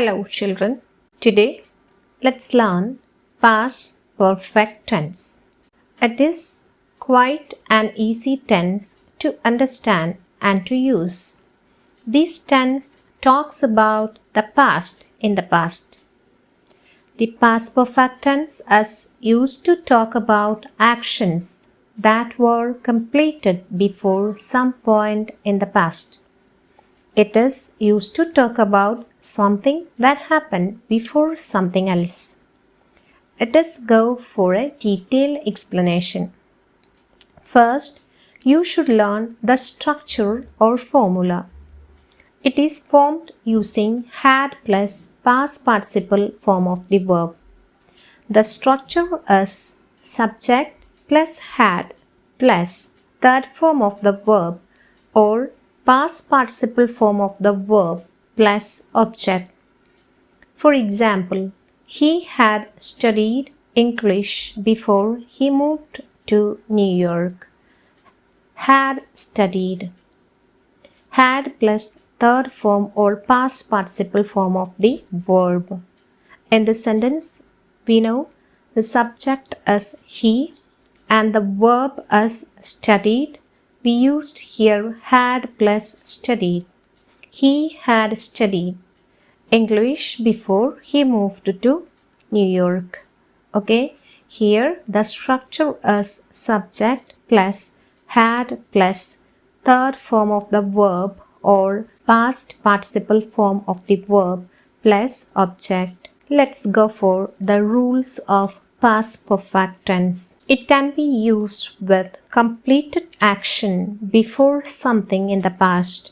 Hello children. Today let's learn past perfect tense. It is quite an easy tense to understand and to use. This tense talks about the past in the past. The past perfect tense is used to talk about actions that were completed before some point in the past. It is used to talk about something that happened before something else. Let us go for a detailed explanation. First, you should learn the structure or formula. It is formed using had plus past participle form of the verb. The structure is subject plus had plus third form of the verb or past participle form of the verb plus object. For example, he had studied English before he moved to New York. Had studied. Had plus third form or past participle form of the verb. In the sentence, we know the subject is he and the verb is studied. We used here had plus studied. He had studied English before he moved to New York. Okay, here the structure is subject plus had plus third form of the verb or past participle form of the verb plus object. Let's go for the rules of past perfect tense. It can be used with completed action before something in the past.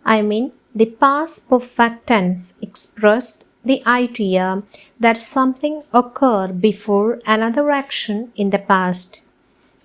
I mean, the past perfect tense expressed the idea that something occurred before another action in the past.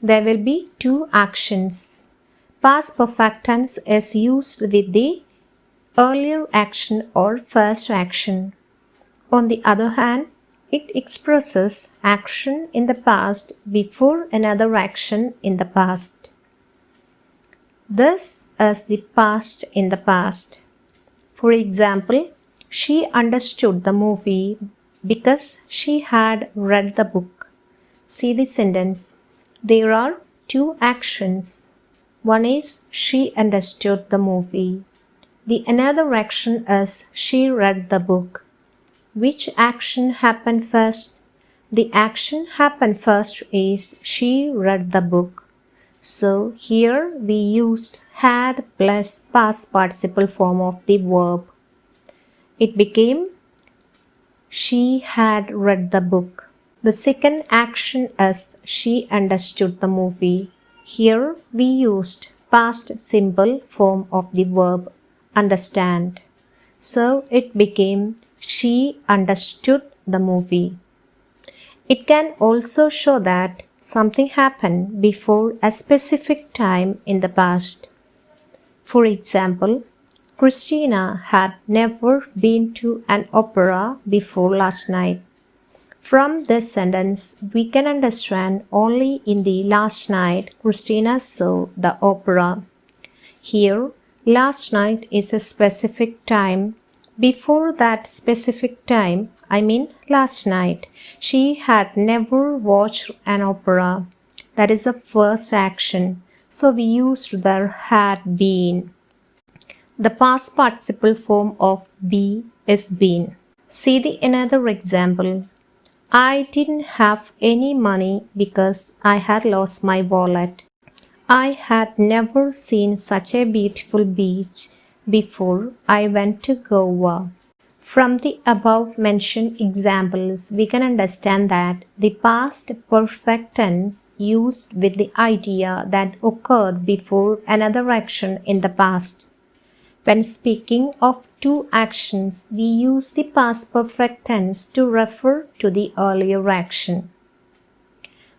There will be two actions. Past perfect tense is used with the earlier action or first action. On the other hand, it expresses action in the past before another action in the past. This is the past in the past. For example, she understood the movie because she had read the book. See the sentence. There are two actions. One is she understood the movie. The another action is she read the book. Which action happened first? The action happened first is she read the book. So here we used had plus past participle form of the verb. It became she had read the book. The second action is she understood the movie. Here we used past simple form of the verb understand. So it became she understood the movie. It can also show that something happened before a specific time in the past. For example, Christina had never been to an opera before last night. From this sentence, we can understand only in the last night Christina saw the opera. Here, last night is a specific time. Before that specific time, I mean last night, she had never watched an opera. That is the first action. So we used the had been. The past participle form of be is been. See the another example. I didn't have any money because I had lost my wallet. I had never seen such a beautiful beach before I went to Goa. From the above mentioned examples, we can understand that the past perfect tense used with the idea that occurred before another action in the past. When speaking of two actions, we use the past perfect tense to refer to the earlier action.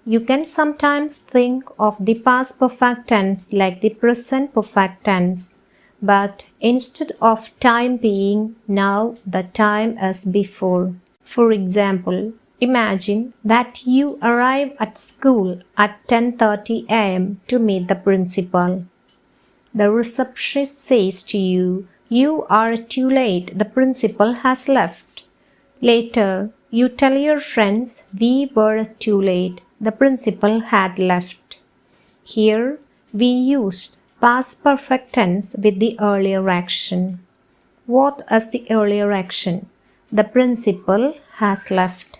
You can sometimes think of the past perfect tense like the present perfect tense. But instead of time being now, the time is before. For example, imagine that you arrive at school at 10:30 a.m. to meet the principal. The receptionist says to you, "You are too late, the principal has left." Later, you tell your friends we were too late. The principal had left. Here, we used past perfect tense with the earlier action. What is the earlier action? The principal has left.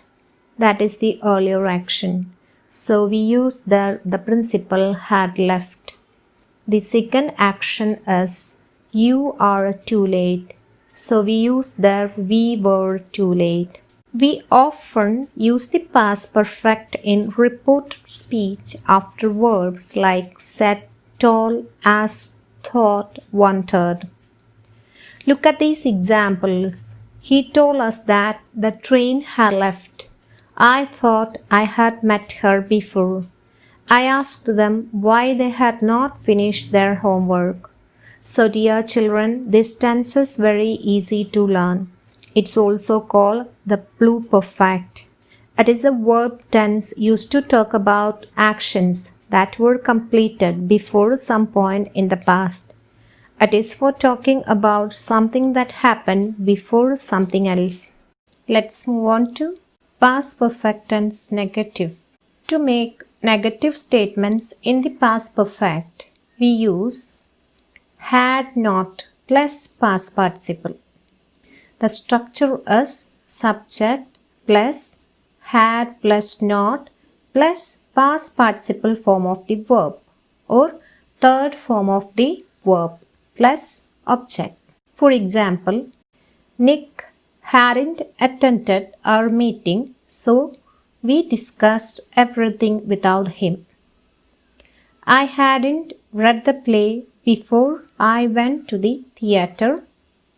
That is the earlier action. So we use the principal had left. The second action is you are too late. So we use there we were too late. We often use the past perfect in reported speech after verbs like said, told, asked, thought, wanted. Look at these examples. He told us that the train had left. I thought I had met her before. I asked them why they had not finished their homework. So, dear children, this tense is very easy to learn. It's also called the pluperfect. It is a verb tense used to talk about actions that were completed before some point in the past. It is for talking about something that happened before something else. Let's move on to past perfect tense negative. To make negative statements in the past perfect, we use had not plus past participle. The structure is subject plus had plus not plus past participle form of the verb or third form of the verb plus object. For example, Nick hadn't attended our meeting, so we discussed everything without him. I hadn't read the play before I went to the theater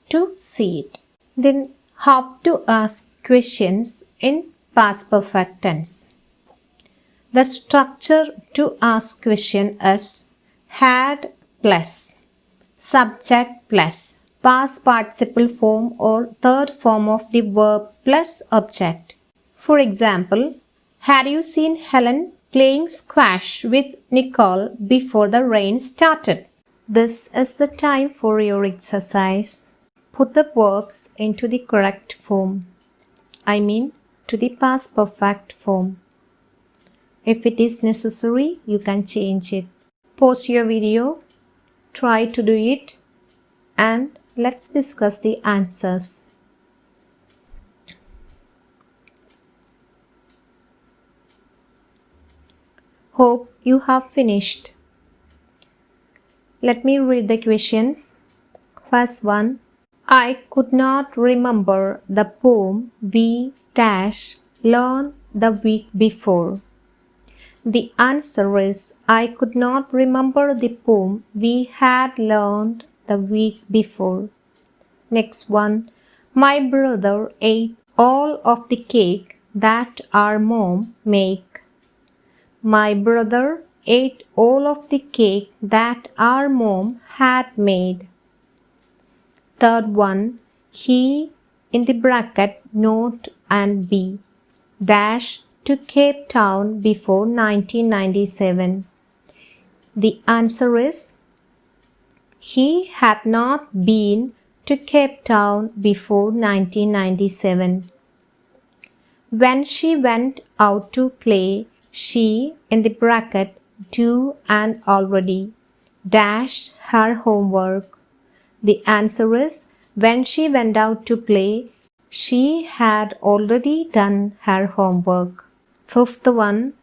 to see it. Then how to ask questions in past perfect tense. The structure to ask question is had plus subject plus past participle form or third form of the verb plus object. For example, had you seen Helen playing squash with Nicole before the rain started? This is the time for your exercise. Put the verbs into the correct form. I mean to the past perfect form. If it is necessary, you can change it. Pause your video, try to do it, and let's discuss the answers. Hope you have finished. Let me read the questions. First one. I could not remember the poem we learned the week before. The answer is I could not remember the poem we had learned the week before. Next one. My brother ate all of the cake that our mom made. My brother ate all of the cake that our mom had made. Third one, he in the bracket note and B to Cape Town before 1997. The answer is he had not been to Cape Town before 1997. When she went out to play, she in the bracket do and already her homework. The answer is when she went out to play, she had already done her homework. Fifth one,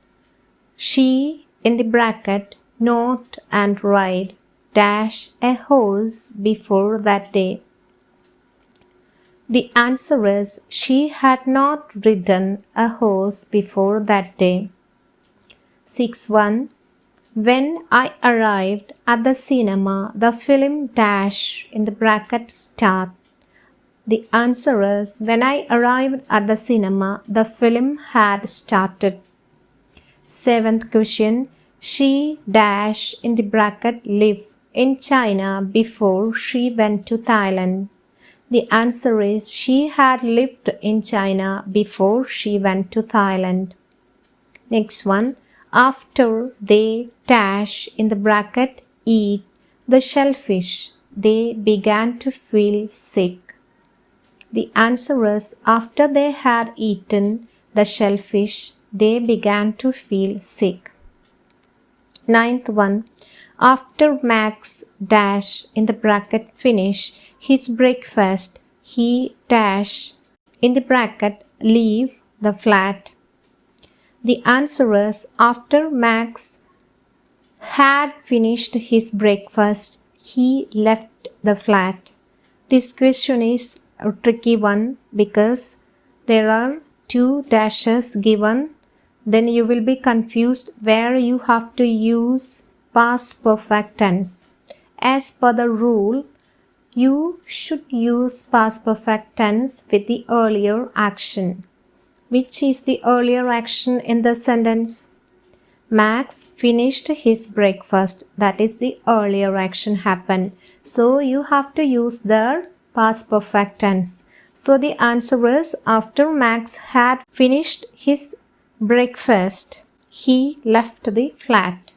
she in the bracket not and ride a horse before that day. The answer is she had not ridden a horse before that day. Sixth one, when I arrived at the cinema, the film in the bracket start. The answer is when I arrived at the cinema, the film had started. Seventh question, she in the bracket lived in China before she went to Thailand. The answer is she had lived in China before she went to Thailand. Next one. After they in the bracket eat the shellfish, they began to feel sick. The answer is after they had eaten the shellfish, they began to feel sick. Ninth one, after Max dash in the bracket finish his breakfast, he dash in the bracket leave the flat. The answer is after Max had finished his breakfast, he left the flat. This question is a tricky one because there are two dashes given. Then you will be confused where you have to use past perfect tense. As per the rule, you should use past perfect tense with the earlier action. Which is the earlier action in the sentence? Max finished his breakfast. That is the earlier action happened. So you have to use the past perfect tense. So the answer is after Max had finished his breakfast, he left the flat.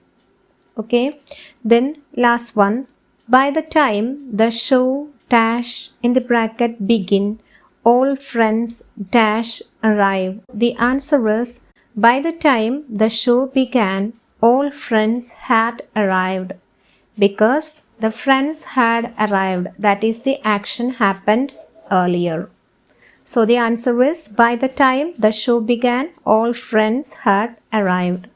Okay. Then last one. By the time the show dash in the bracket begin, all friends dash arrive. The answer is by the time the show began, all friends had arrived. Because the friends had arrived, that is the action happened earlier. So the answer is by the time the show began, all friends had arrived.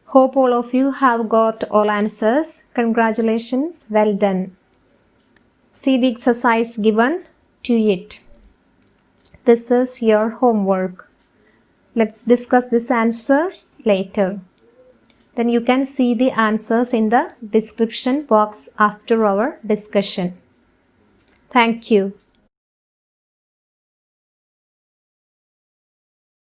Hope all of you have got all answers. Congratulations, well done. See the exercise given to it. This is your homework. Let's discuss these answers later. Then you can see the answers in the description box after our discussion. Thank you.